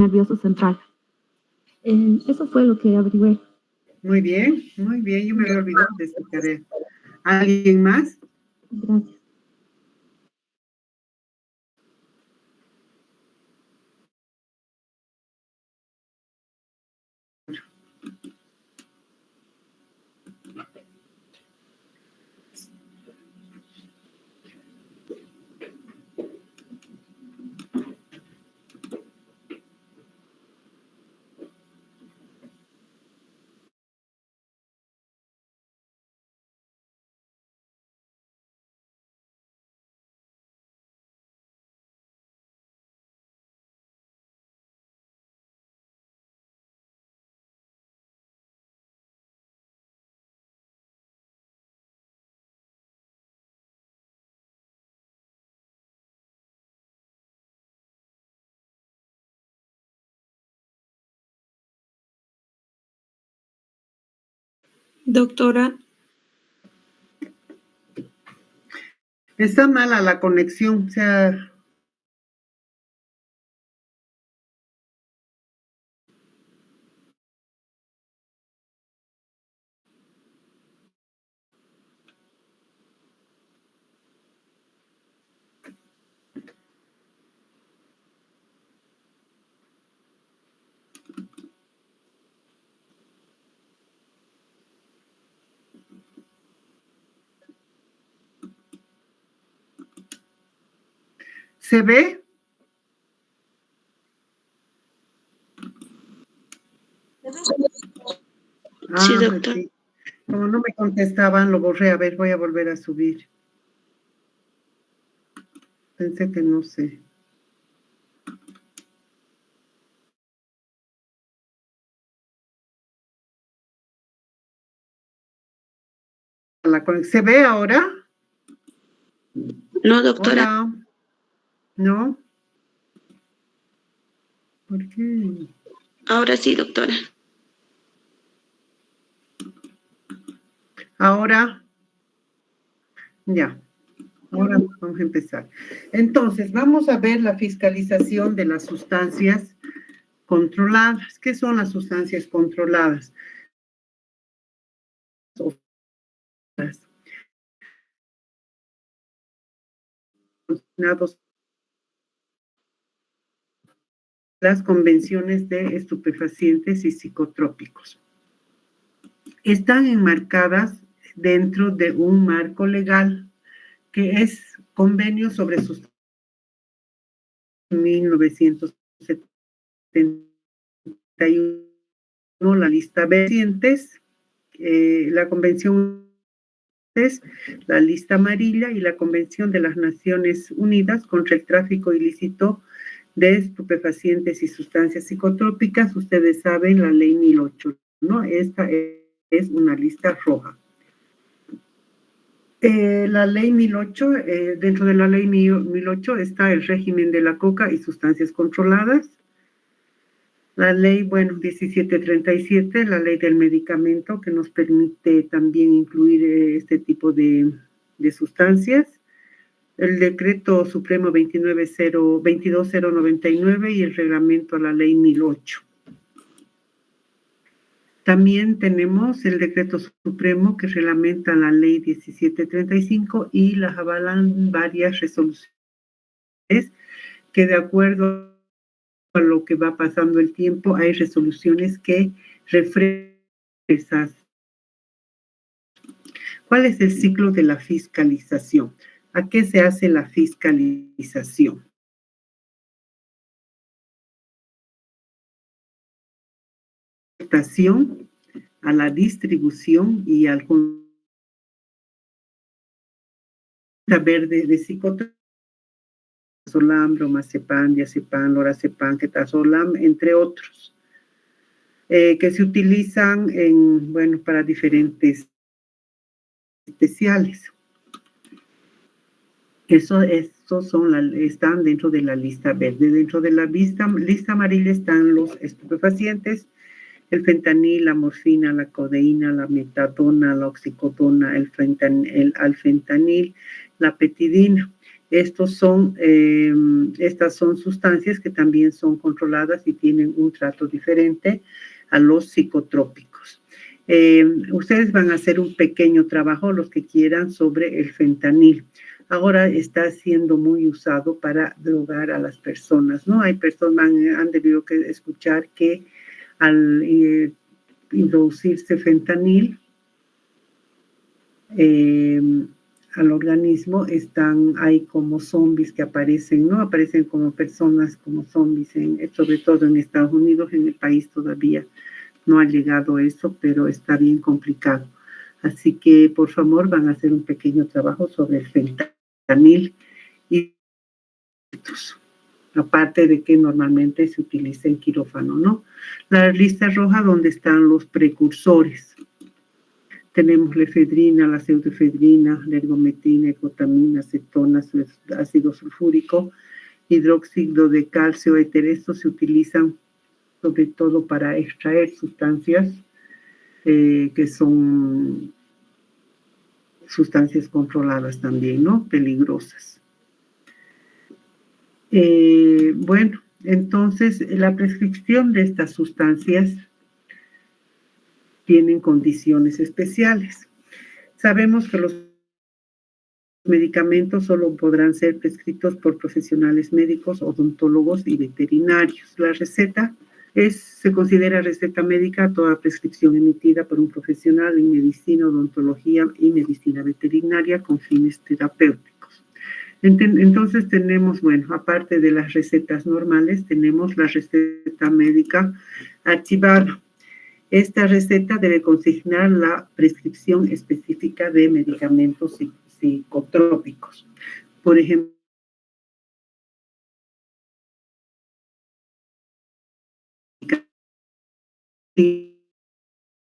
nervioso central. Eso fue lo que averigüé. Muy bien, muy bien. Yo me había olvidado de esta tarea. ¿Alguien más? Gracias. Doctora. Está mala la conexión, o sea... ¿Se ve? Sí, doctor. Sí. Como no me contestaban, lo borré. A ver, voy a volver a subir. Pensé que no sé. ¿Se ve ahora? No, doctora. Hola. ¿No? ¿Por qué? Ahora sí, doctora. Ahora. Ya. Ahora vamos a empezar. Entonces, vamos a ver la fiscalización de las sustancias controladas. ¿Qué son las sustancias controladas? Las convenciones de estupefacientes y psicotrópicos. Están enmarcadas dentro de un marco legal que es Convenio sobre Sustancias 1971, la lista de pacientes, la Convención es la lista amarilla y la Convención de las Naciones Unidas contra el tráfico ilícito de estupefacientes y sustancias psicotrópicas. Ustedes saben la ley 1008, ¿no? Esta es una lista roja. La ley 1008, dentro de la ley 1008 está el régimen de la coca y sustancias controladas. La ley, 1737, la ley del medicamento, que nos permite también incluir este tipo de sustancias. El decreto supremo 22099 y el reglamento a la ley 1008. También tenemos el decreto supremo que reglamenta la ley 1735 y las avalan varias resoluciones que, de acuerdo a lo que va pasando el tiempo, hay resoluciones que reflejan esas. ¿Cuál es el ciclo de la fiscalización? ¿A qué se hace la fiscalización? A la distribución y al verde de psicotrópicos, Solam, bromazepam, diazepam, lorazepam, ketazolam, entre otros, que se utilizan para diferentes especiales. Estos están dentro de la lista verde. Dentro de la lista amarilla están los estupefacientes, el fentanil, la morfina, la codeína, la metadona, la oxicodona, el alfentanil, la petidina. Estas son sustancias que también son controladas y tienen un trato diferente a los psicotrópicos. Ustedes van a hacer un pequeño trabajo, los que quieran, sobre el fentanil. Ahora está siendo muy usado para drogar a las personas, ¿no? Hay personas, han debido escuchar que al introducirse fentanil al organismo, hay como zombies que aparecen, ¿no? Aparecen como personas, como zombies, sobre todo en Estados Unidos. En el país todavía no ha llegado eso, pero está bien complicado. Así que, por favor, van a hacer un pequeño trabajo sobre el fentanil y aparte de que normalmente se utiliza en quirófano, ¿no? La lista roja, donde están los precursores. Tenemos la efedrina, la pseudoefedrina, la ergometrina, ergotamina, acetona, ácido sulfúrico, hidróxido de calcio, éter. Estos se utilizan sobre todo para extraer sustancias que son sustancias controladas también, ¿no? Peligrosas. Bueno, entonces la prescripción de estas sustancias tienen condiciones especiales. Sabemos que los medicamentos solo podrán ser prescritos por profesionales médicos, odontólogos y veterinarios. La receta se considera receta médica toda prescripción emitida por un profesional en medicina, odontología y medicina veterinaria con fines terapéuticos. Entonces tenemos, bueno, aparte de las recetas normales, tenemos la receta médica archivada. Esta receta debe consignar la prescripción específica de medicamentos psicotrópicos. Por ejemplo,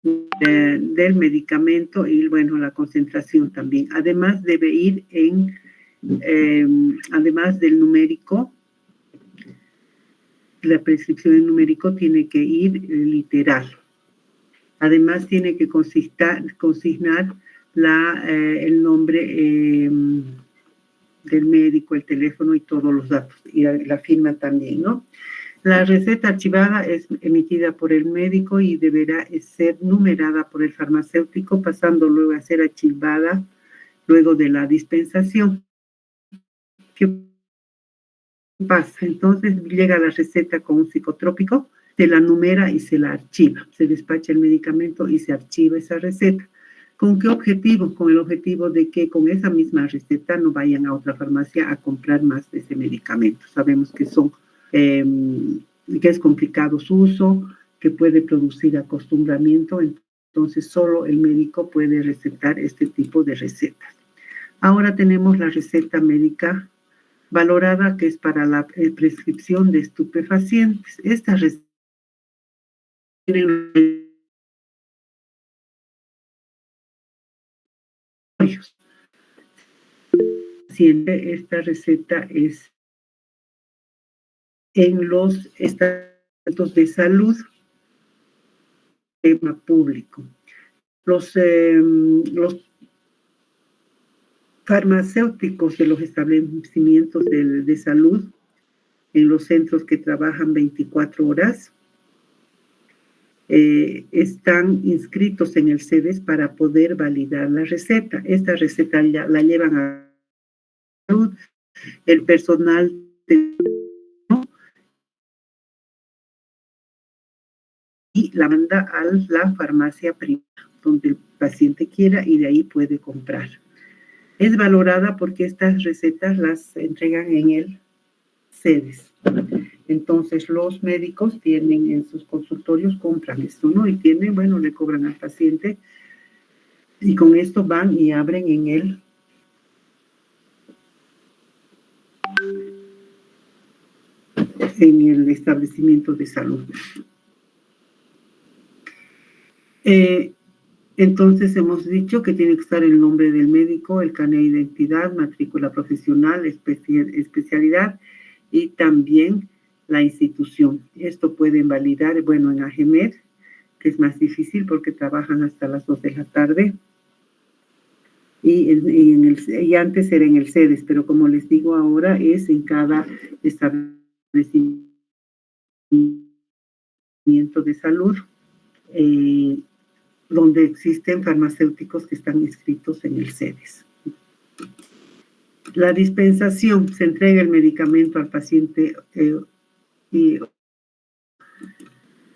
del medicamento y, bueno, la concentración también. Además, debe ir además del numérico, la prescripción en numérico tiene que ir literal. Además, tiene que consignar el nombre del médico, el teléfono y todos los datos, y la firma también, ¿no? La receta archivada es emitida por el médico y deberá ser numerada por el farmacéutico, pasando luego a ser archivada luego de la dispensación. ¿Qué pasa? Entonces llega la receta con un psicotrópico, se la numera y se la archiva. Se despacha el medicamento y se archiva esa receta. ¿Con qué objetivo? Con el objetivo de que con esa misma receta no vayan a otra farmacia a comprar más de ese medicamento. Sabemos que que es complicado su uso, que puede producir acostumbramiento, entonces solo el médico puede recetar este tipo de recetas. Ahora tenemos la receta médica valorada, que es para la prescripción de estupefacientes. Esta receta esta receta es en los estamentos de salud, tema público. Los farmacéuticos de los establecimientos de salud, en los centros que trabajan 24 horas, están inscritos en el CEDES para poder validar la receta. Esta receta la llevan a salud, el personal y la manda a la farmacia privada, donde el paciente quiera, y de ahí puede comprar. Es valorada porque estas recetas las entregan en el CEDES. Entonces, los médicos tienen en sus consultorios, compran esto, ¿no? Y le cobran al paciente, y con esto van y abren en el establecimiento de salud. Entonces, hemos dicho que tiene que estar el nombre del médico, el carnet de identidad, matrícula profesional, especialidad y también la institución. Esto pueden validar, en AGEMED, que es más difícil porque trabajan hasta las 2 de la tarde. y antes era en el CEDES, pero como les digo ahora es en cada establecimiento de salud donde existen farmacéuticos que están inscritos en el CEDES. La dispensación, se entrega el medicamento al paciente y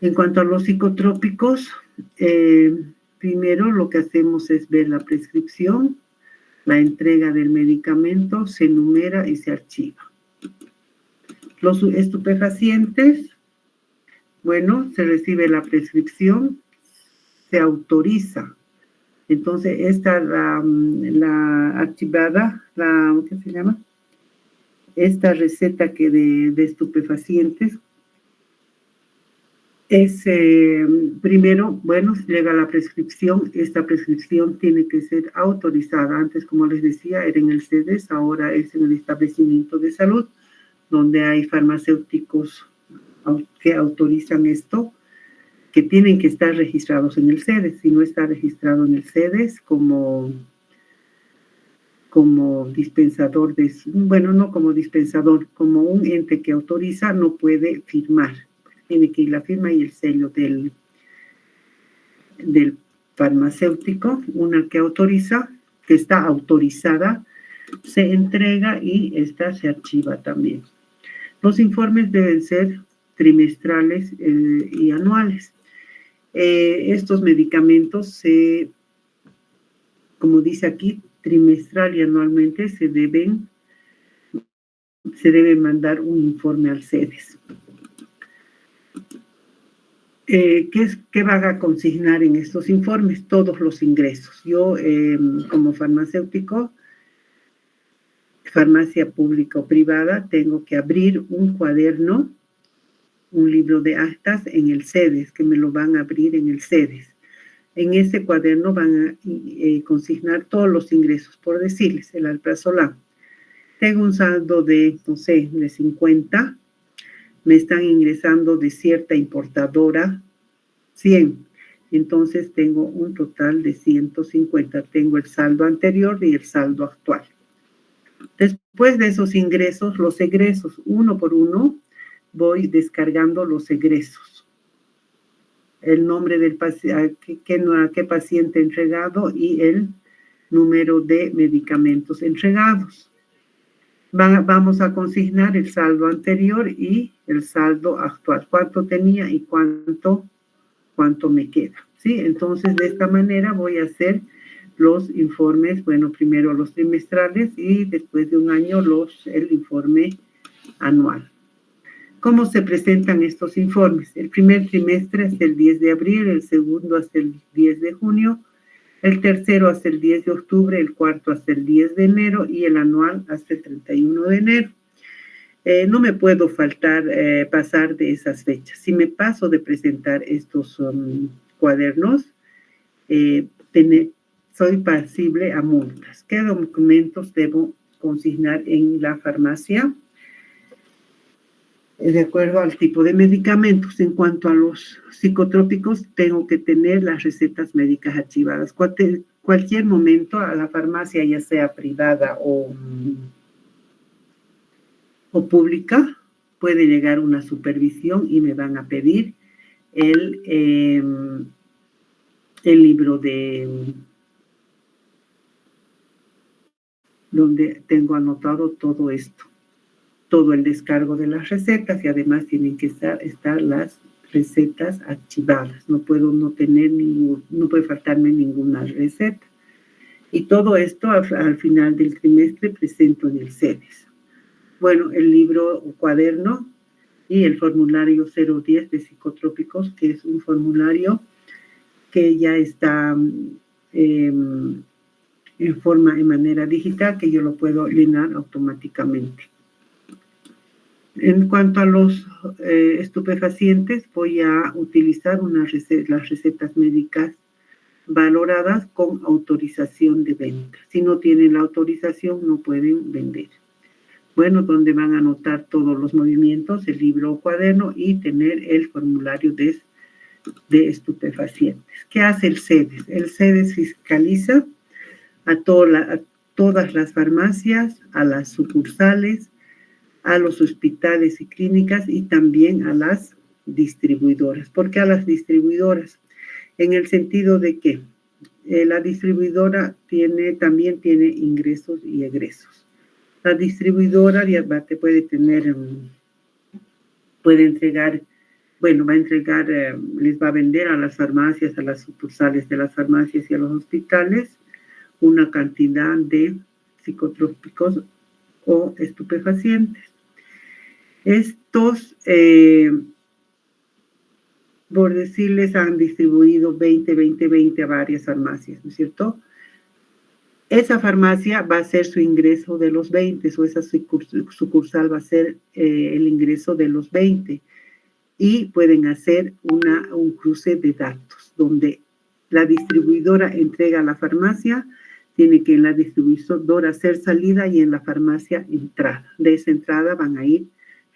en cuanto a los psicotrópicos, primero lo que hacemos es ver la prescripción, la entrega del medicamento, se enumera y se archiva. Los estupefacientes, bueno, se recibe la prescripción, se autoriza. Entonces, esta, la archivada, ¿qué se llama? Esta receta que de estupefacientes es, primero, bueno, llega la prescripción. Esta prescripción tiene que ser autorizada. Antes, como les decía, era en el CEDES, ahora es en el establecimiento de salud, donde hay farmacéuticos que autorizan esto, que tienen que estar registrados en el CEDES. Si no está registrado en el CEDES como dispensador bueno, no como dispensador, como un ente que autoriza, no puede firmar. Tiene que ir la firma y el sello del farmacéutico, una que autoriza, que está autorizada, se entrega y esta se archiva también. Los informes deben ser trimestrales y anuales. Estos medicamentos como dice aquí, trimestral y anualmente se debe mandar un informe al CEDES. ¿Qué van a consignar en estos informes? Todos los ingresos. Yo, como farmacéutico, farmacia pública o privada, tengo que abrir un cuaderno, un libro de actas en el CEDES, que me lo van a abrir en el CEDES. En ese cuaderno van a consignar todos los ingresos, por decirles, el alprazolam. Tengo un saldo de, no sé, de 50, me están ingresando de cierta importadora 100, entonces tengo un total de 150. Tengo el saldo anterior y el saldo actual. Después de esos ingresos, los egresos, uno por uno, voy descargando los egresos. El nombre del paciente, a qué paciente entregado y el número de medicamentos entregados. Vamos a consignar el saldo anterior y el saldo actual. Cuánto tenía y cuánto me queda. ¿Sí? Entonces, de esta manera voy a hacer los informes, bueno, primero los trimestrales y después de un año el informe anual. ¿Cómo se presentan estos informes? El primer trimestre hasta el 10 de abril, el segundo hasta el 10 de junio, el tercero hasta el 10 de octubre, el cuarto hasta el 10 de enero y el anual hasta el 31 de enero. No me puedo pasar de esas fechas. Si me paso de presentar estos cuadernos, soy pasible a multas. ¿Qué documentos debo consignar en la farmacia? De acuerdo al tipo de medicamentos. En cuanto a los psicotrópicos, tengo que tener las recetas médicas archivadas. Cualquier momento a la farmacia, ya sea privada o pública, puede llegar una supervisión y me van a pedir el libro donde tengo anotado todo esto, todo el descargo de las recetas, y además tienen que estar las recetas archivadas. No puede faltarme ninguna receta. Y todo esto al final del trimestre presento en el CEDES. Bueno, el libro o cuaderno y el formulario 010 de psicotrópicos, que es un formulario que ya está en manera digital, que yo lo puedo llenar automáticamente. En cuanto a los estupefacientes, voy a utilizar las recetas médicas valoradas con autorización de venta. Si no tienen la autorización, no pueden vender. Bueno, donde van a anotar todos los movimientos, el libro o cuaderno, y tener el formulario de estupefacientes. ¿Qué hace el CEDES? El CEDES fiscaliza a todas las farmacias, a las sucursales, a los hospitales y clínicas y también a las distribuidoras. ¿Por qué a las distribuidoras? En el sentido de que la distribuidora también tiene ingresos y egresos. La distribuidora te puede entregar, les va a vender a las farmacias, a las sucursales de las farmacias y a los hospitales una cantidad de psicotrópicos o estupefacientes. Estos, por decirles, han distribuido 20 a varias farmacias, ¿no es cierto? Esa farmacia va a ser su ingreso de los 20, o esa sucursal va a ser el ingreso de los 20. Y pueden hacer un cruce de datos, donde la distribuidora entrega a la farmacia, tiene que en la distribuidora hacer salida y en la farmacia entrada. De esa entrada van a ir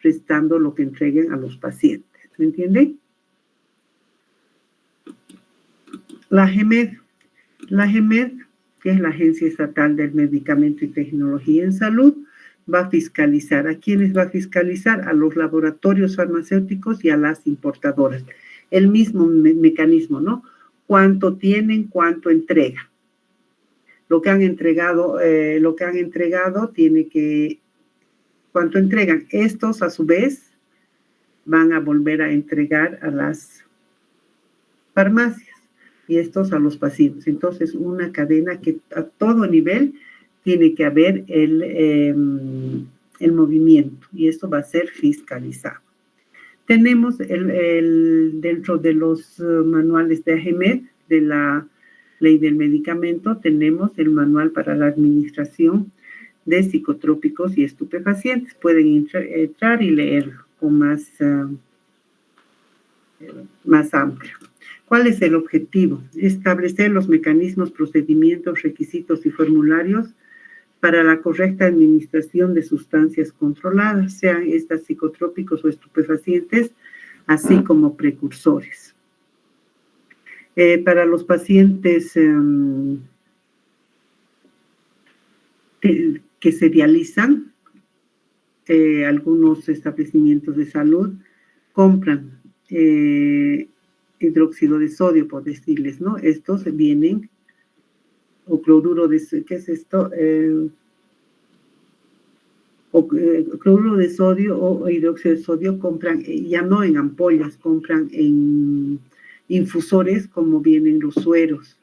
restando lo que entreguen a los pacientes. ¿Me entienden? La GEMED, que es la Agencia Estatal del Medicamento y Tecnología en Salud, va a fiscalizar. ¿A quiénes va a fiscalizar? A los laboratorios farmacéuticos y a las importadoras. El mismo mecanismo, ¿no? ¿Cuánto tienen? ¿Cuánto entregan? Lo que han entregado tiene que... ¿Cuánto entregan? Estos, a su vez, van a volver a entregar a las farmacias y estos a los pacientes. Entonces, una cadena que a todo nivel tiene que haber el movimiento y esto va a ser fiscalizado. Tenemos dentro de los manuales de AGMED, de la Ley del Medicamento, tenemos el manual para la administración de psicotrópicos y estupefacientes. Pueden entrar y leerlo con más amplio. ¿Cuál es el objetivo? Establecer los mecanismos, procedimientos, requisitos y formularios para la correcta administración de sustancias controladas, sean estas psicotrópicos o estupefacientes, así como precursores. Para los pacientes que se dializan, algunos establecimientos de salud compran hidróxido de sodio, por decirles, ¿no? Estos vienen, o cloruro de, ¿qué es esto? Cloruro de sodio o hidróxido de sodio compran, ya no en ampollas, compran en infusores como vienen los sueros.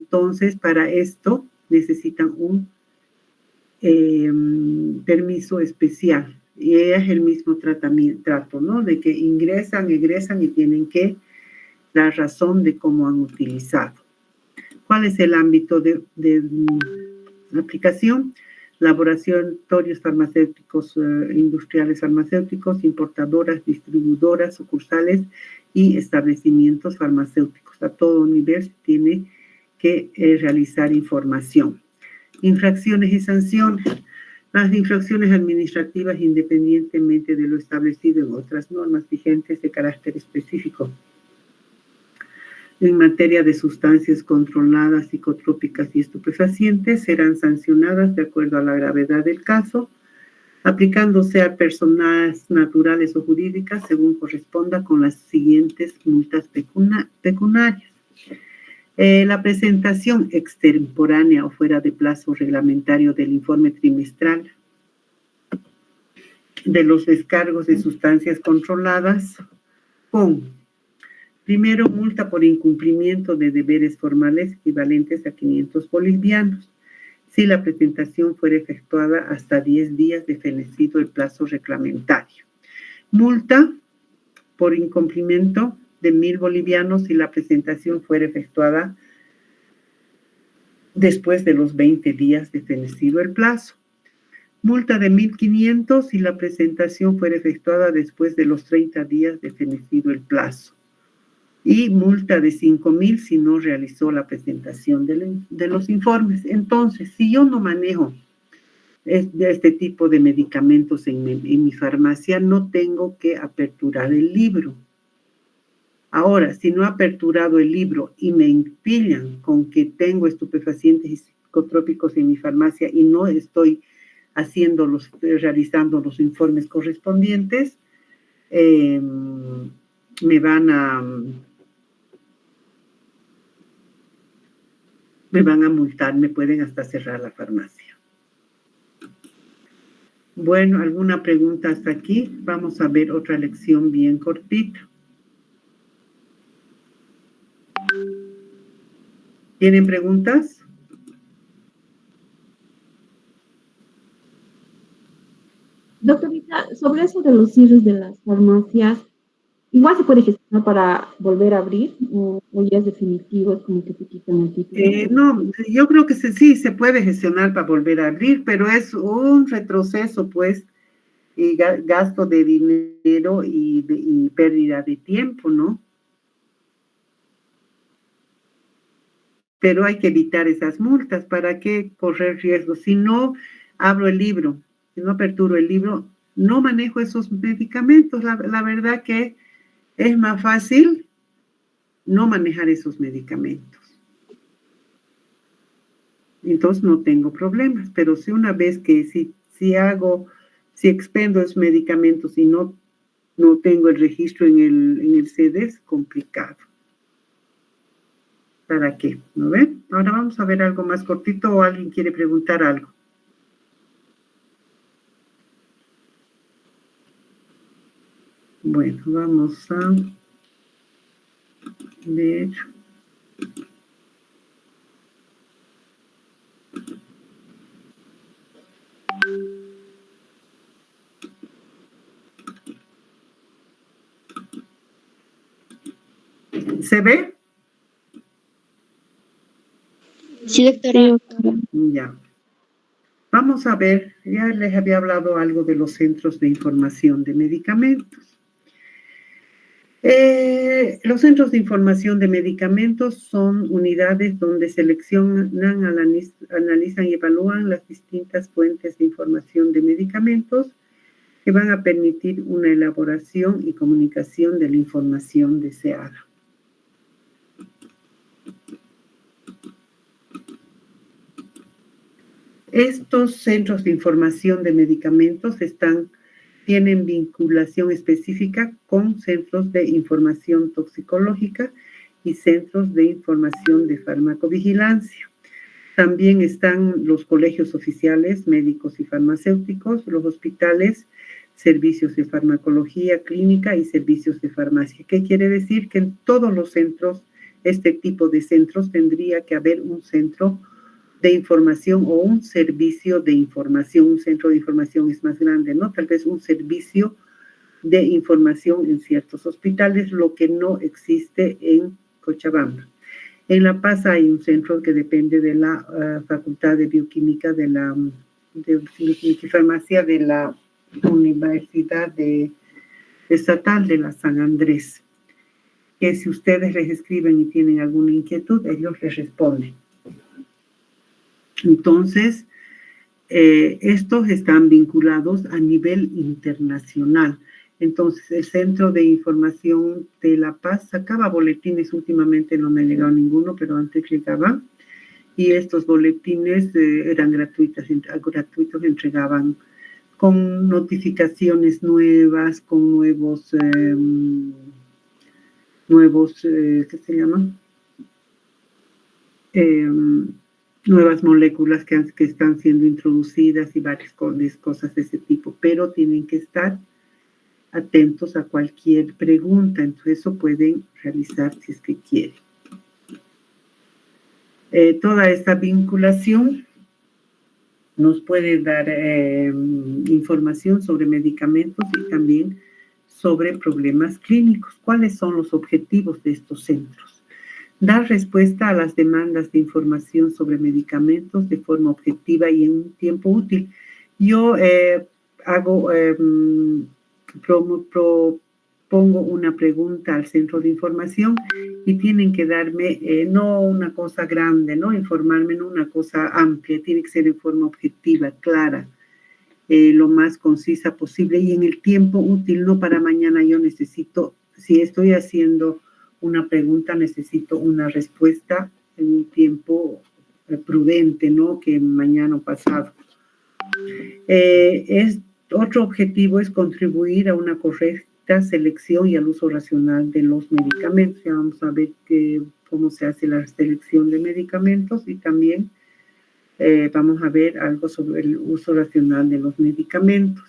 Entonces, para esto necesitan un permiso especial. Y es el mismo trato, ¿no? De que ingresan, egresan y tienen que dar razón de cómo han utilizado. ¿Cuál es el ámbito de aplicación? Laboratorios farmacéuticos, industriales farmacéuticos, importadoras, distribuidoras, sucursales y establecimientos farmacéuticos. A todo nivel tiene que realizar información. Infracciones y sanciones. Las infracciones administrativas, independientemente de lo establecido en otras normas vigentes de carácter específico, en materia de sustancias controladas, psicotrópicas y estupefacientes, serán sancionadas de acuerdo a la gravedad del caso, aplicándose a personas naturales o jurídicas según corresponda con las siguientes multas pecuniarias. La presentación extemporánea o fuera de plazo reglamentario del informe trimestral de los descargos de sustancias controladas con, primero, multa por incumplimiento de deberes formales equivalentes a 500 bolivianos, si la presentación fuera efectuada hasta 10 días de fenecido el plazo reglamentario. Multa por incumplimiento de 1.000 bolivianos si la presentación fuera efectuada después de los 20 días de fenecido el plazo. Multa de 1.500 si la presentación fuera efectuada después de los 30 días de fenecido el plazo. Y multa de 5.000 si no realizó la presentación de los informes. Entonces, si yo no manejo este tipo de medicamentos en mi farmacia, no tengo que aperturar el libro. Ahora, si no he aperturado el libro y me pillan con que tengo estupefacientes y psicotrópicos en mi farmacia y no estoy realizando los informes correspondientes, me van a multar, me pueden hasta cerrar la farmacia. Bueno, ¿alguna pregunta hasta aquí? Vamos a ver otra lección bien cortita. ¿Tienen preguntas? Doctorita, sobre eso de los cierres de las farmacias, igual se puede gestionar para volver a abrir o ya es definitivo, es como que te quitan el título. No, yo creo que sí se puede gestionar para volver a abrir, pero es un retroceso, pues, y gasto de dinero y pérdida de tiempo, ¿no? Pero hay que evitar esas multas. ¿Para qué correr riesgos? Si no abro el libro, si no aperturo el libro, no manejo esos medicamentos. La verdad que es más fácil no manejar esos medicamentos. Entonces no tengo problemas. Pero si una vez que si expendo esos medicamentos y no tengo el registro en el CD, es complicado. ¿Para qué? ¿No ven? Ahora vamos a ver algo más cortito o alguien quiere preguntar algo. Bueno, vamos a ver. ¿Se ve? Sí, doctora. Ya. Vamos a ver, ya les había hablado algo de los centros de información de medicamentos. Los centros de información de medicamentos son unidades donde seleccionan, analizan y evalúan las distintas fuentes de información de medicamentos que van a permitir una elaboración y comunicación de la información deseada. Estos centros de información de medicamentos tienen vinculación específica con centros de información toxicológica y centros de información de farmacovigilancia. También están los colegios oficiales, médicos y farmacéuticos, los hospitales, servicios de farmacología clínica y servicios de farmacia. ¿Qué quiere decir? Que en todos los centros, este tipo de centros, tendría que haber un centro de información o un servicio de información. Un centro de información es más grande, ¿no? Tal vez un servicio de información en ciertos hospitales, lo que no existe en Cochabamba. En La Paz hay un centro que depende de la Facultad de Bioquímica de Bioquímica y Farmacia de la Universidad Estatal de la San Andrés, que si ustedes les escriben y tienen alguna inquietud, ellos les responden. Entonces, estos están vinculados a nivel internacional. Entonces, el Centro de Información de La Paz sacaba boletines, últimamente no me ha llegado ninguno, pero antes llegaba, y estos boletines eran gratuitos, entregaban con notificaciones nuevas, con nuevos, ¿qué se llaman? Nuevas moléculas que están siendo introducidas y varias cosas de ese tipo, pero tienen que estar atentos a cualquier pregunta, entonces eso pueden realizar si es que quieren. Toda esta vinculación nos puede dar información sobre medicamentos y también sobre problemas clínicos. ¿Cuáles son los objetivos de estos centros? Dar respuesta a las demandas de información sobre medicamentos de forma objetiva y en un tiempo útil. Yo propongo una pregunta al centro de información y tienen que darme no una cosa grande, no informarme, no una cosa amplia, tiene que ser en forma objetiva, clara, lo más concisa posible y en el tiempo útil, no para mañana. Yo necesito, si estoy haciendo una pregunta, necesito una respuesta en un tiempo prudente, ¿no? Que mañana o pasado. Otro objetivo es contribuir a una correcta selección y al uso racional de los medicamentos. Ya vamos a ver cómo se hace la selección de medicamentos y también vamos a ver algo sobre el uso racional de los medicamentos.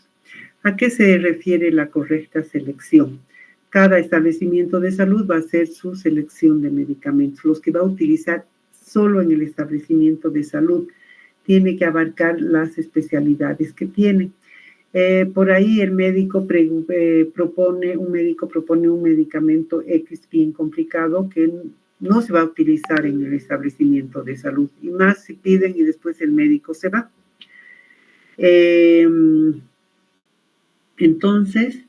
¿A qué se refiere la correcta selección? Cada establecimiento de salud va a hacer su selección de medicamentos, los que va a utilizar solo en el establecimiento de salud. Tiene que abarcar las especialidades que tiene. Por ahí el médico propone un medicamento X bien complicado que no se va a utilizar en el establecimiento de salud. Y más si piden y después el médico se va. Entonces,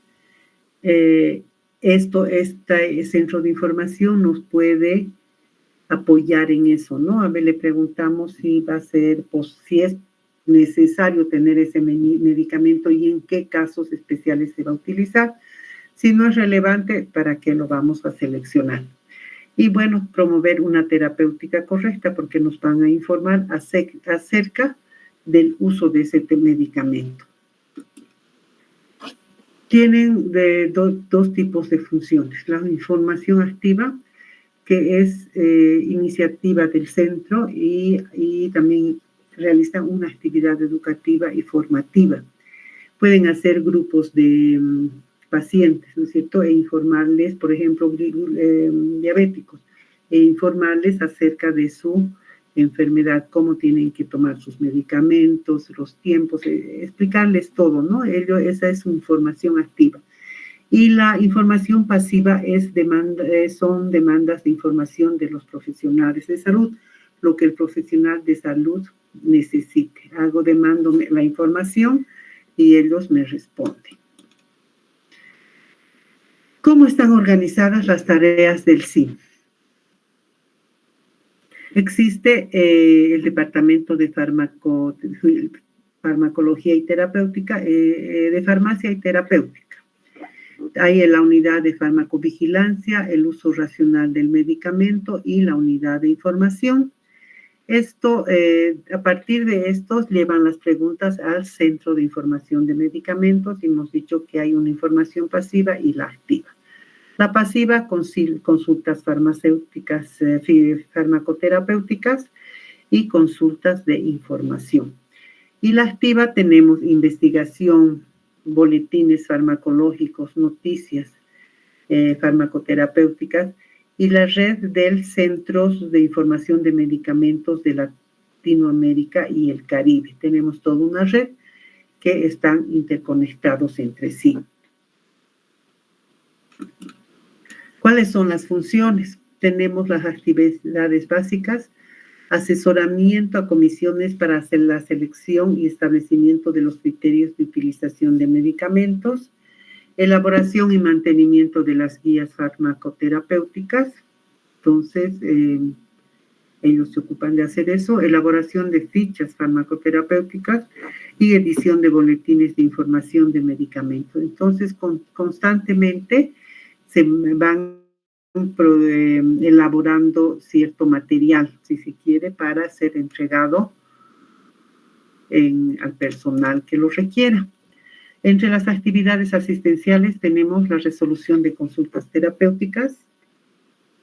este centro de información nos puede apoyar en eso, ¿no? A ver, le preguntamos si va a ser, pues, si es necesario tener ese medicamento y en qué casos especiales se va a utilizar. Si no es relevante, ¿para qué lo vamos a seleccionar? Y bueno, promover una terapéutica correcta porque nos van a informar acerca del uso de ese medicamento. Tienen dos tipos de funciones. La información activa, que es iniciativa del centro y también realizan una actividad educativa y formativa. Pueden hacer grupos de pacientes, ¿no es cierto? E informarles, por ejemplo, diabéticos, e informarles acerca de su enfermedad, cómo tienen que tomar sus medicamentos, los tiempos, explicarles todo, ¿no? Esa es su información activa. Y la información pasiva son demandas de información de los profesionales de salud, lo que el profesional de salud necesite. Demando la información y ellos me responden. ¿Cómo están organizadas las tareas del CIM? Existe el Departamento de Farmacología y Terapéutica, de Farmacia y Terapéutica. Hay la unidad de farmacovigilancia, el uso racional del medicamento y la unidad de información. A partir de estos, llevan las preguntas al Centro de Información de Medicamentos y hemos dicho que hay una información pasiva y la activa. La pasiva, consultas farmacéuticas, farmacoterapéuticas y consultas de información. Y la activa tenemos investigación, boletines farmacológicos, noticias farmacoterapéuticas y la red del Centros de Información de Medicamentos de Latinoamérica y el Caribe. Tenemos toda una red que están interconectados entre sí. ¿Cuáles son las funciones? Tenemos las actividades básicas, asesoramiento a comisiones para hacer la selección y establecimiento de los criterios de utilización de medicamentos, elaboración y mantenimiento de las guías farmacoterapéuticas. Entonces, ellos se ocupan de hacer eso, elaboración de fichas farmacoterapéuticas y edición de boletines de información de medicamentos. Entonces, constantemente se van elaborando cierto material, si se quiere, para ser entregado al personal que lo requiera. Entre las actividades asistenciales tenemos la resolución de consultas terapéuticas,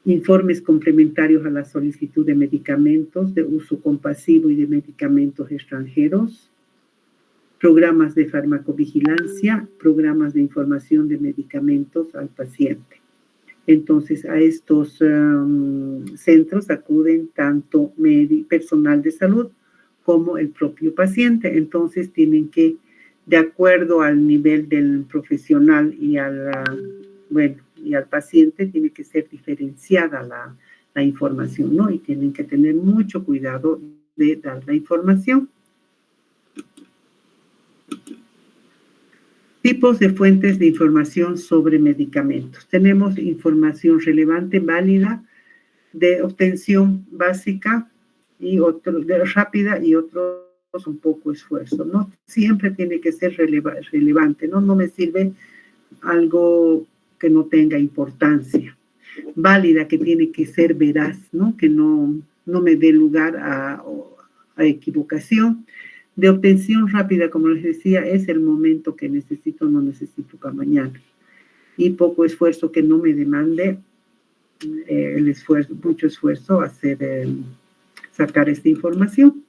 informes complementarios a la solicitud de medicamentos de uso compasivo y de medicamentos extranjeros, programas de farmacovigilancia, programas de información de medicamentos al paciente. Entonces, a estos centros acuden tanto personal de salud como el propio paciente. Entonces, tienen que, de acuerdo al nivel del profesional y al paciente, tiene que ser diferenciada la información, ¿no? Y tienen que tener mucho cuidado de dar la información. Tipos de fuentes de información sobre medicamentos. Tenemos información relevante, válida, de obtención básica y rápida y otros un poco esfuerzo, ¿no? Siempre tiene que ser relevante, ¿no? No me sirve algo que no tenga importancia. válida, que tiene que ser veraz, ¿no? Que no me dé lugar a equivocación. De obtención rápida, como les decía, es el momento que necesito, no necesito para mañana. Y poco esfuerzo, que no me demande el esfuerzo, mucho esfuerzo hacer, sacar esta información.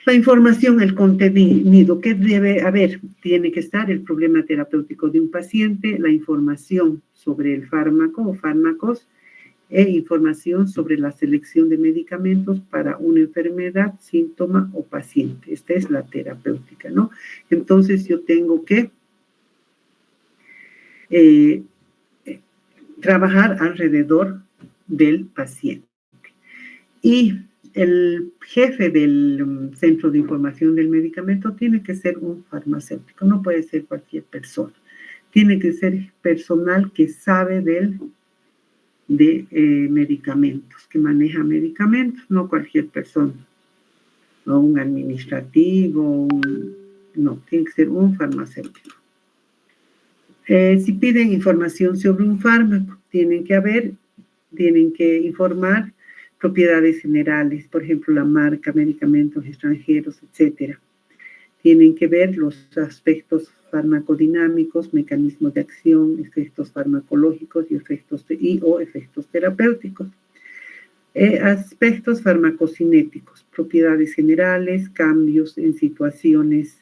La información, el contenido, ¿qué debe haber? Tiene que estar el problema terapéutico de un paciente, la información sobre el fármaco o fármacos, e información sobre la selección de medicamentos para una enfermedad, síntoma o paciente. Esta es la terapéutica, ¿no? Entonces yo tengo que trabajar alrededor del paciente. Y el jefe del Centro de Información del Medicamento tiene que ser un farmacéutico, no puede ser cualquier persona. Tiene que ser personal que sabe de medicamentos, que maneja medicamentos, no cualquier persona, no un administrativo, no, tiene que ser un farmacéutico. Si piden información sobre un fármaco, tienen que informar propiedades generales, por ejemplo, la marca, medicamentos extranjeros, etcétera. Tienen que ver los aspectos farmacodinámicos, mecanismos de acción, efectos farmacológicos y efectos terapéuticos. Aspectos farmacocinéticos, propiedades generales, cambios en situaciones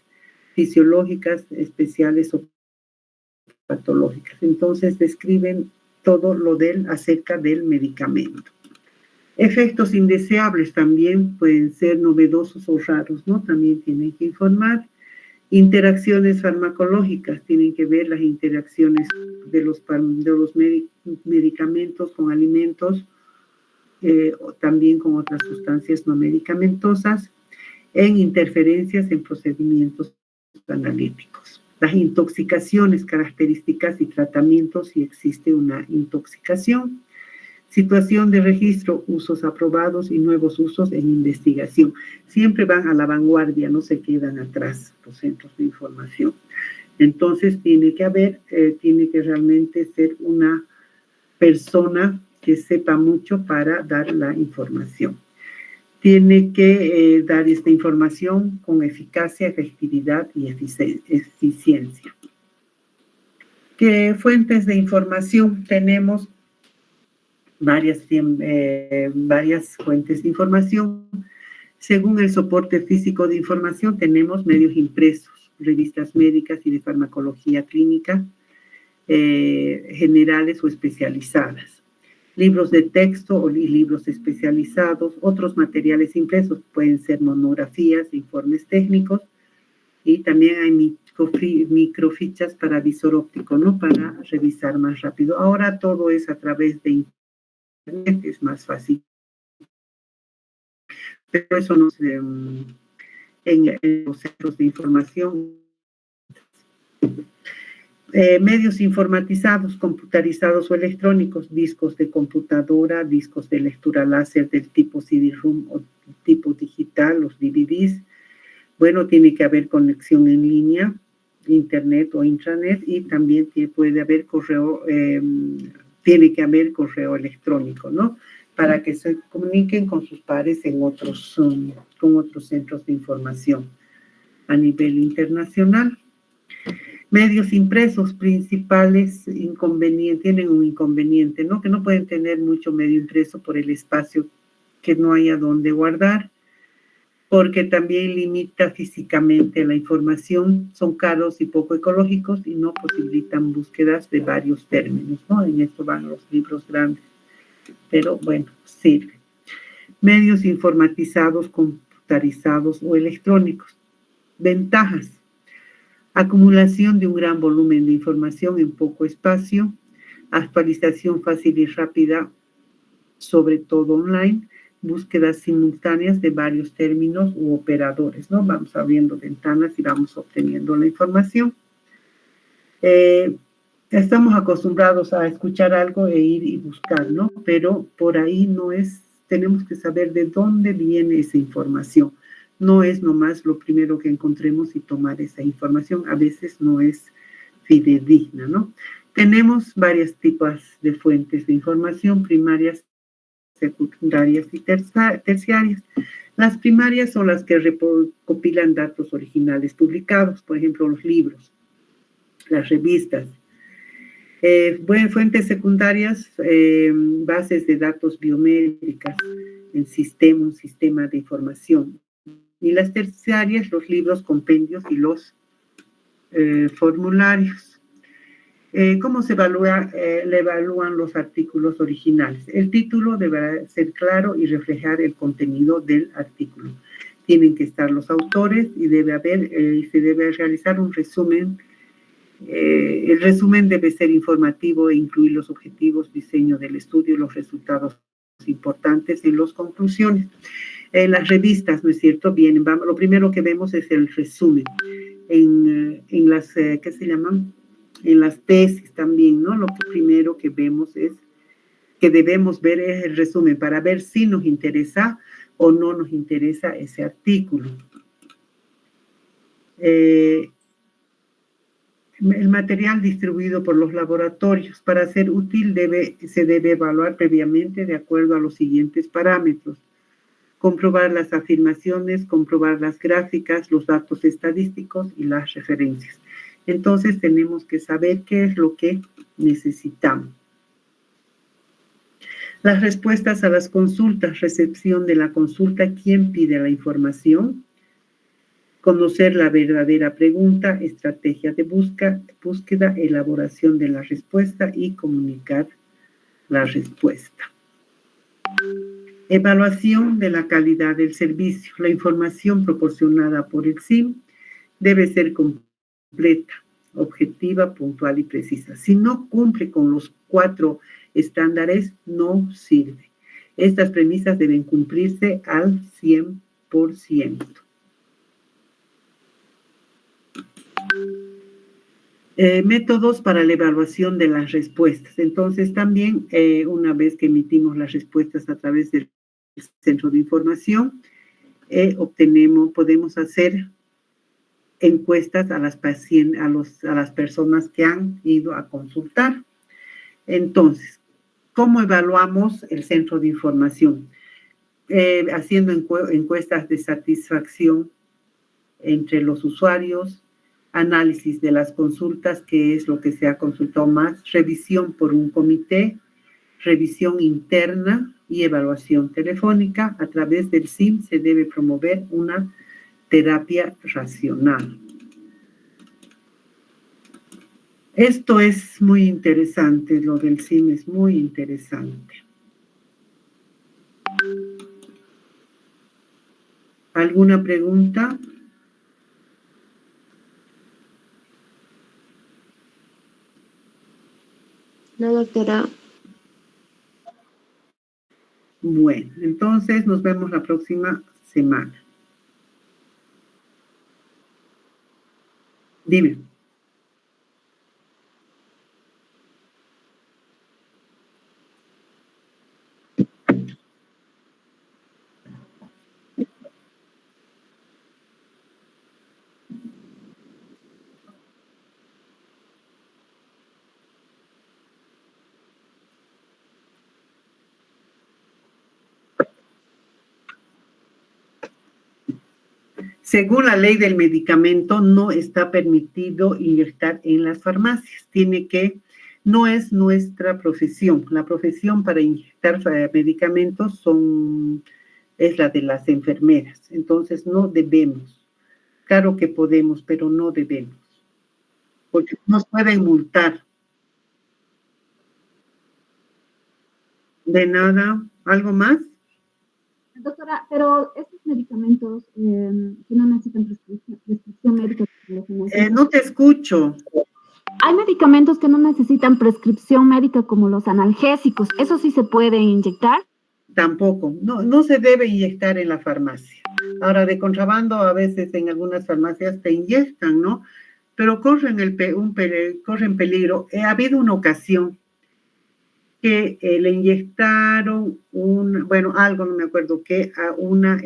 fisiológicas especiales o patológicas. Entonces describen todo lo acerca del medicamento. Efectos indeseables también pueden ser novedosos o raros, ¿no? También tienen que informar. Interacciones farmacológicas, tienen que ver las interacciones de los medicamentos con alimentos, o también con otras sustancias no medicamentosas, en interferencias en procedimientos analíticos. Las intoxicaciones, características y tratamientos si existe una intoxicación. Situación de registro, usos aprobados y nuevos usos en investigación. Siempre van a la vanguardia, no se quedan atrás los centros de información. Entonces tiene que realmente ser una persona que sepa mucho para dar la información. Tiene que dar esta información con eficacia, efectividad y eficiencia. ¿Qué fuentes de información tenemos? Varias fuentes de información. Según el soporte físico de información, tenemos medios impresos, revistas médicas y de farmacología clínica, generales o especializadas, libros de texto y libros especializados, otros materiales impresos, pueden ser monografías, informes técnicos, y también hay microfichas para visor óptico, ¿no? Para revisar más rápido. Ahora todo es a través de Internet, es más fácil. Pero eso no se en los centros de información. Medios informatizados, computarizados o electrónicos, discos de computadora, discos de lectura láser del tipo CD-ROM o tipo digital, los DVDs. Bueno, tiene que haber conexión en línea, internet o intranet, y también puede haber tiene que haber correo electrónico, ¿no? Para que se comuniquen con sus pares con otros centros de información a nivel internacional. Medios impresos principales tienen un inconveniente, ¿no? Que no pueden tener mucho medio impreso por el espacio que no hay a dónde guardar, porque también limita físicamente la información, son caros y poco ecológicos y no posibilitan búsquedas de varios términos, ¿no? En esto van los libros grandes, pero bueno, sirve. Medios informatizados, computarizados o electrónicos. Ventajas: acumulación de un gran volumen de información en poco espacio, actualización fácil y rápida, sobre todo online, búsquedas simultáneas de varios términos u operadores, ¿no? Vamos abriendo ventanas y vamos obteniendo la información. Estamos acostumbrados a escuchar algo e ir y buscar, ¿no? Pero por ahí no es, tenemos que saber de dónde viene esa información. No es nomás lo primero que encontremos y tomar esa información. A veces no es fidedigna, ¿no? Tenemos varios tipos de fuentes de información, primarias, secundarias y terciarias. Las primarias son las que recopilan datos originales publicados, por ejemplo, los libros, las revistas. Fuentes secundarias, bases de datos biométricas en un sistema de información. Y las terciarias, los libros, compendios y los formularios. ¿Cómo se le evalúan los artículos originales? El título deberá ser claro y reflejar el contenido del artículo. Tienen que estar los autores y se debe realizar un resumen. El resumen debe ser informativo e incluir los objetivos, diseño del estudio, los resultados importantes y las conclusiones. Las revistas, ¿no es cierto? Bien, lo primero que vemos es el resumen. En las, ¿qué se llaman? En las tesis también, ¿no? Lo primero que vemos que debemos ver es el resumen para ver si nos interesa o no nos interesa ese artículo. El material distribuido por los laboratorios. Para ser útil se debe evaluar previamente de acuerdo a los siguientes parámetros. Comprobar las afirmaciones, comprobar las gráficas, los datos estadísticos y las referencias. Entonces tenemos que saber qué es lo que necesitamos. Las respuestas a las consultas, recepción de la consulta, quién pide la información, conocer la verdadera pregunta, estrategia de búsqueda, elaboración de la respuesta y comunicar la respuesta. Evaluación de la calidad del servicio. La información proporcionada por el SIM debe ser completa, objetiva, puntual y precisa. Si no cumple con los 4 estándares, no sirve. Estas premisas deben cumplirse al 100%. Métodos para la evaluación de las respuestas. Entonces, también una vez que emitimos las respuestas a través del centro de información, podemos hacer encuestas a las personas que han ido a consultar. Entonces, ¿cómo evaluamos el centro de información? Haciendo encuestas de satisfacción entre los usuarios, análisis de las consultas, qué es lo que se ha consultado más, revisión por un comité, revisión interna y evaluación telefónica. A través del SIM se debe promover una terapia racional. Esto es muy interesante, lo del SIM es muy interesante. ¿Alguna pregunta? No, doctora. Bueno, entonces nos vemos la próxima semana. Dime. Según la ley del medicamento, no está permitido inyectar en las farmacias. No es nuestra profesión. La profesión para inyectar medicamentos es la de las enfermeras. Entonces, no debemos. Claro que podemos, pero no debemos. Porque nos pueden multar. De nada. ¿Algo más? Doctora, pero estos medicamentos que no necesitan prescripción médica. No te escucho. Hay medicamentos que no necesitan prescripción médica como los analgésicos. ¿Eso sí se puede inyectar? Tampoco. No se debe inyectar en la farmacia. Ahora, de contrabando, a veces en algunas farmacias te inyectan, ¿no? Pero corren peligro. Ha habido una ocasión que le inyectaron algo, no me acuerdo qué, a una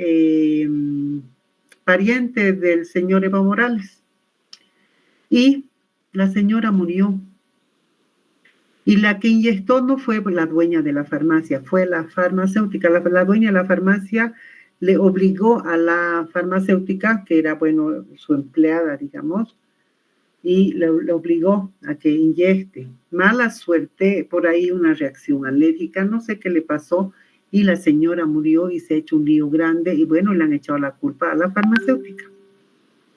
pariente del señor Evo Morales. Y la señora murió. Y la que inyectó no fue la dueña de la farmacia, fue la farmacéutica. La dueña de la farmacia le obligó a la farmacéutica, que era, bueno, su empleada, digamos, y le obligó a que inyecte. Mala suerte, por ahí una reacción alérgica, no sé qué le pasó, y la señora murió y se ha hecho un lío grande, y bueno, le han echado la culpa a la farmacéutica,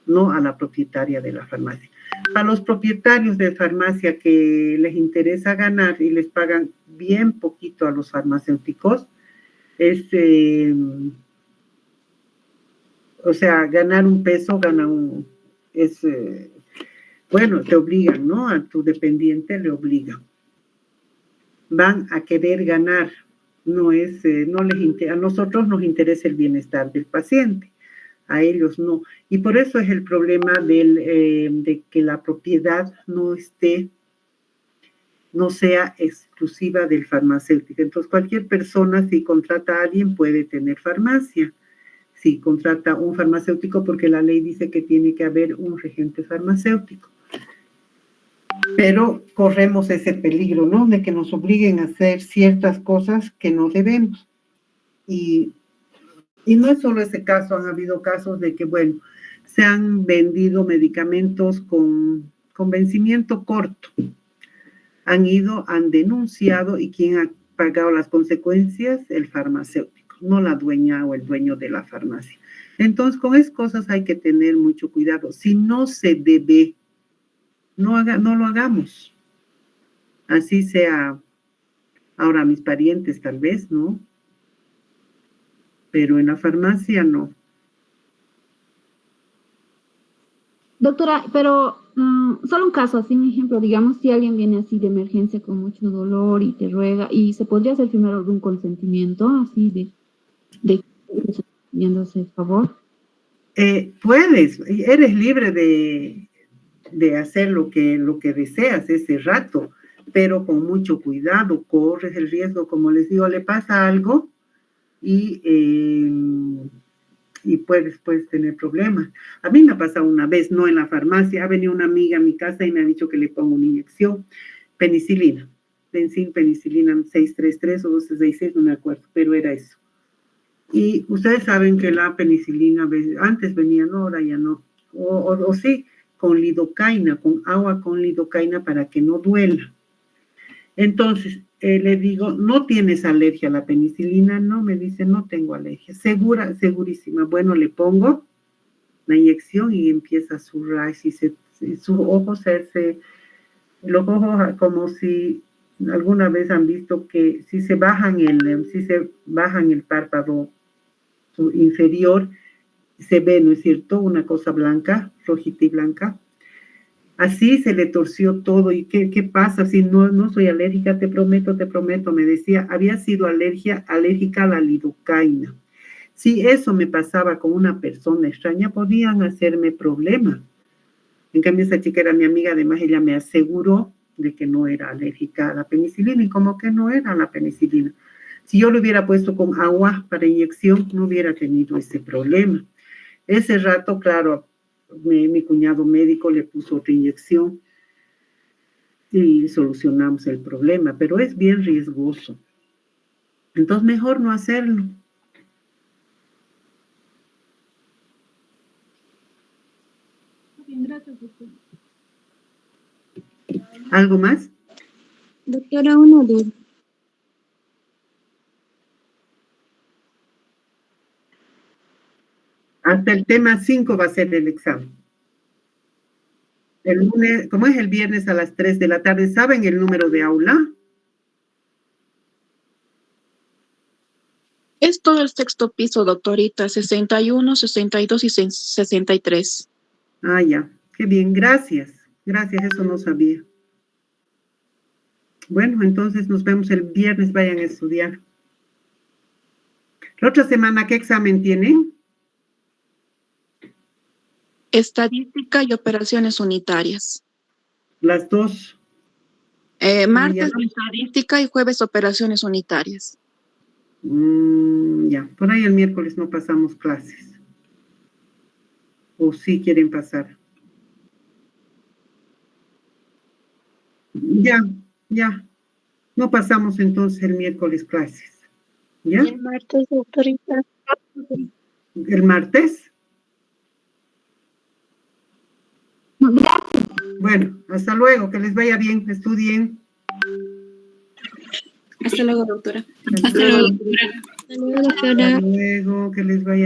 no a la propietaria de la farmacia. A los propietarios de farmacia que les interesa ganar y les pagan bien poquito a los farmacéuticos, o sea, ganar un peso, bueno, te obligan, ¿no? A tu dependiente le obligan. Van a querer ganar, a nosotros nos interesa el bienestar del paciente, a ellos no. Y por eso es el problema de que la propiedad no sea exclusiva del farmacéutico. Entonces, cualquier persona, si contrata a alguien, puede tener farmacia. Si contrata un farmacéutico, porque la ley dice que tiene que haber un regente farmacéutico. Pero corremos ese peligro, ¿no? De que nos obliguen a hacer ciertas cosas que no debemos. Y no es solo ese caso, han habido casos de que, bueno, se han vendido medicamentos con vencimiento corto. Han denunciado, y ¿quién ha pagado las consecuencias? El farmacéutico, no la dueña o el dueño de la farmacia. Entonces, con esas cosas hay que tener mucho cuidado. Si no se debe, no lo hagamos. Así sea ahora mis parientes tal vez, ¿no? Pero en la farmacia no. Doctora, pero solo un caso, así un ejemplo, digamos, si alguien viene así de emergencia con mucho dolor y te ruega, y se podría hacer primero algún consentimiento, así de pidiéndose el favor. Puedes, eres libre de hacer lo que deseas ese rato, pero con mucho cuidado, corres el riesgo, como les digo, le pasa algo y puedes tener problemas. A mí me ha pasado una vez, no en la farmacia, ha venido una amiga a mi casa y me ha dicho que le pongo una inyección, penicilina 633 o 1266, no me acuerdo, pero era eso. Y ustedes saben que la penicilina antes venía, no, ahora ya no, o sí, con lidocaína, con agua con lidocaína para que no duela. Entonces, le digo, ¿no tienes alergia a la penicilina? No, me dice, no tengo alergia. Segurísima. Bueno, le pongo la inyección y empieza su rash y sus ojos los ojos como si alguna vez han visto que si se bajan el párpado inferior, se ve, ¿no es cierto?, una cosa blanca, rojita y blanca. Así se le torció todo. ¿Y qué pasa? Si no soy alérgica, te prometo, me decía, había sido alérgica a la lidocaína. Si eso me pasaba con una persona extraña, podían hacerme problema. En cambio, esa chica era mi amiga, además ella me aseguró de que no era alérgica a la penicilina, y como que no era la penicilina. Si yo lo hubiera puesto con agua para inyección, no hubiera tenido ese problema. Ese rato, claro, mi cuñado médico le puso otra inyección y solucionamos el problema, pero es bien riesgoso. Entonces, mejor no hacerlo. Bien, gracias, doctora. ¿Algo más? Doctora, una duda. Hasta el tema 5 va a ser el examen. El lunes, como es el viernes a las 3 de la tarde, ¿saben el número de aula? Es todo el sexto piso, doctorita, 61, 62 y 63. Ah, ya. Qué bien, gracias. Gracias, eso no sabía. Bueno, entonces nos vemos el viernes, vayan a estudiar. La otra semana, ¿qué examen tienen? Estadística y operaciones unitarias. Las dos. Martes estadística y jueves operaciones unitarias. Ya, por ahí el miércoles no pasamos clases. ¿O sí quieren pasar? Ya. No pasamos entonces el miércoles clases. ¿Ya? El martes, doctorita. ¿El martes? No, gracias. Bueno, hasta luego, que les vaya bien, estudien. Hasta luego, doctora. Hasta Hasta luego, doctora. luego, que les vaya